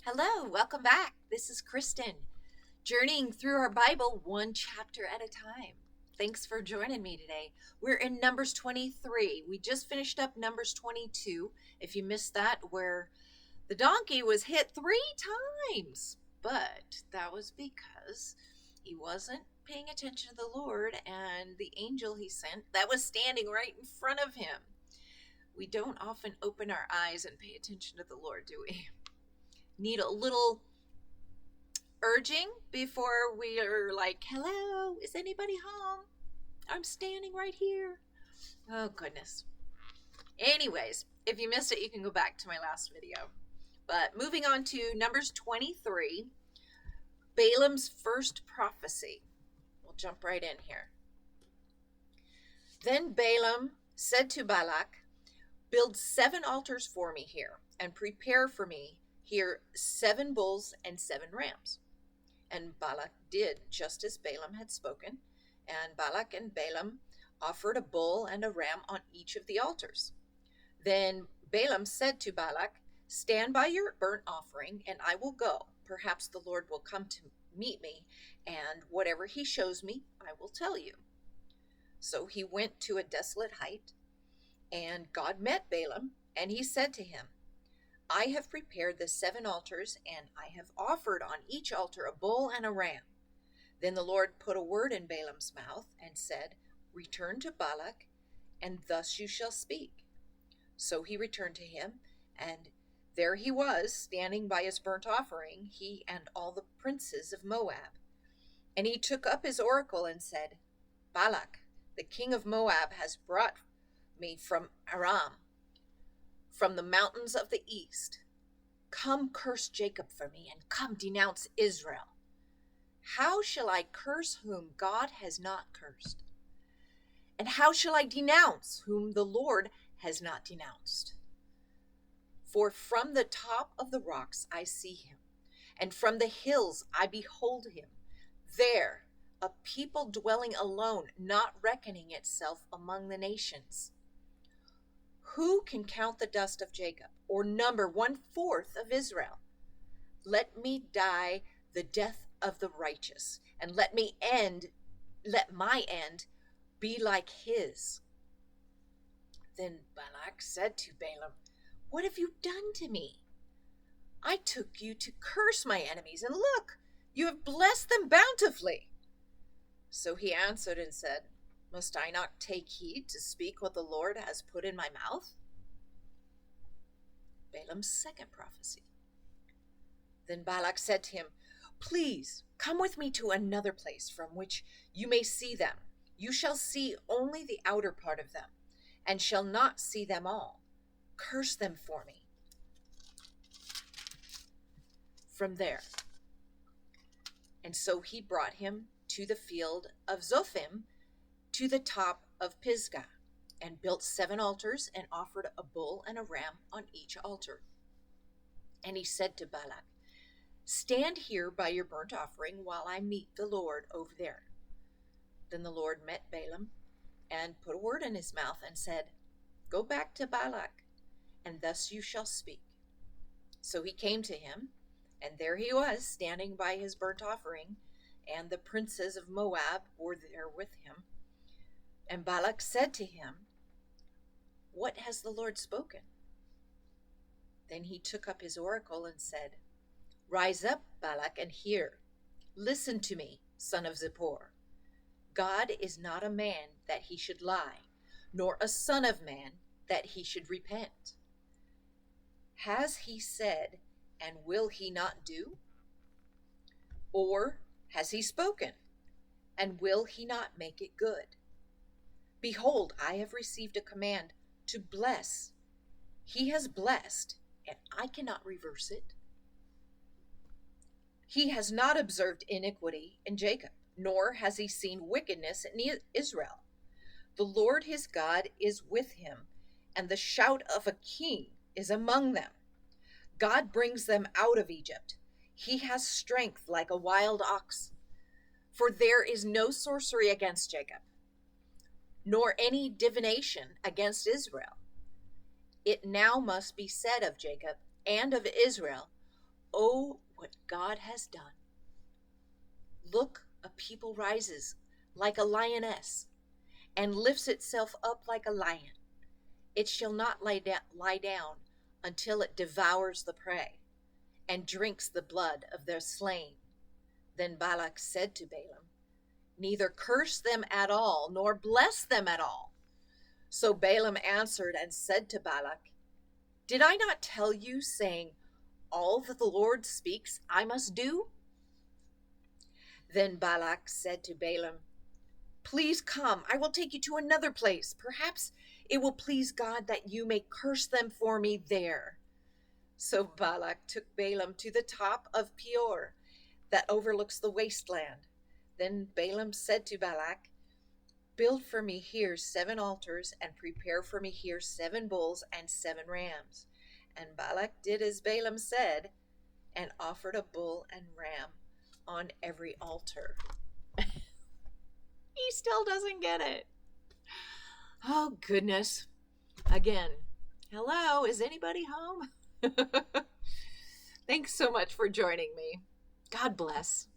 Hello, welcome back. This is Kristen, journeying through our Bible one chapter at a time. Thanks for joining me today. We're in Numbers 23. We just finished up Numbers 22. If you missed that, where the donkey was hit 3 times, but that was because he wasn't paying attention to the Lord and the angel he sent that was standing right in front of him. We don't often open our eyes and pay attention to the Lord, do we? Need a little urging before we are like, hello, is anybody home? I'm standing right here. Oh, goodness. Anyways, if you missed it, you can go back to my last video. But moving on to Numbers 23, Balaam's first prophecy. We'll jump right in here. Then Balaam said to Balak, build 7 altars for me here, and prepare for me here 7 bulls and 7 rams. And Balak did just as Balaam had spoken, and Balak and Balaam offered a bull and a ram on each of the altars. Then Balaam said to Balak, stand by your burnt offering, and I will go. Perhaps the Lord will come to meet me, and whatever he shows me, I will tell you. So he went to a desolate height, and God met Balaam, and he said to him, I have prepared the 7 altars, and I have offered on each altar a bull and a ram. Then the Lord put a word in Balaam's mouth and said, return to Balak, and thus you shall speak. So he returned to him, and there he was, standing by his burnt offering, he and all the princes of Moab. And he took up his oracle and said, Balak, the king of Moab, has brought me from Aram, from the mountains of the east. Come curse Jacob for me, and come denounce Israel. How shall I curse whom God has not cursed? And how shall I denounce whom the Lord has not denounced? For from the top of the rocks I see him, and from the hills I behold him. There, a people dwelling alone, not reckoning itself among the nations. Who can count the dust of Jacob, or number 1/4 of Israel? Let me die the death of the righteous, and let my end be like his. Then Balak said to Balaam, what have you done to me? I took you to curse my enemies, and look, you have blessed them bountifully. So he answered and said, must I not take heed to speak what the Lord has put in my mouth? Balaam's second prophecy. Then Balak said to him, please come with me to another place from which you may see them. You shall see only the outer part of them, and shall not see them all. Curse them for me from there. And so he brought him to the field of Zophim, to the top of Pisgah, and built 7 altars, and offered a bull and a ram on each altar. And he said to Balak, stand here by your burnt offering while I meet the Lord over there. Then the Lord met Balaam and put a word in his mouth and said, go back to Balak, and thus you shall speak. So he came to him, and there he was, standing by his burnt offering, and the princes of Moab were there with him. And Balak said to him, what has the Lord spoken? Then he took up his oracle and said, rise up, Balak, and hear. Listen to me, son of Zippor. God is not a man that he should lie, nor a son of man that he should repent. Has he said, and will he not do? Or has he spoken, and will he not make it good? Behold, I have received a command to bless. He has blessed, and I cannot reverse it. He has not observed iniquity in Jacob, nor has he seen wickedness in Israel. The Lord his God is with him, and the shout of a king is among them. God brings them out of Egypt. He has strength like a wild ox. For there is no sorcery against Jacob, nor any divination against Israel. It now must be said of Jacob and of Israel, oh, what God has done. Look, a people rises like a lioness and lifts itself up like a lion. It shall not lie down until it devours the prey and drinks the blood of their slain. Then Balak said to Balaam, neither curse them at all, nor bless them at all. So Balaam answered and said to Balak, did I not tell you, saying, all that the Lord speaks I must do? Then Balak said to Balaam, please come, I will take you to another place. Perhaps it will please God that you may curse them for me there. So Balak took Balaam to the top of Peor, that overlooks the wasteland. Then Balaam said to Balak, build for me here 7 altars, and prepare for me here 7 bulls and 7 rams. And Balak did as Balaam said, and offered a bull and ram on every altar. He still doesn't get it. Oh, goodness. Again, hello, is anybody home? Thanks so much for joining me. God bless.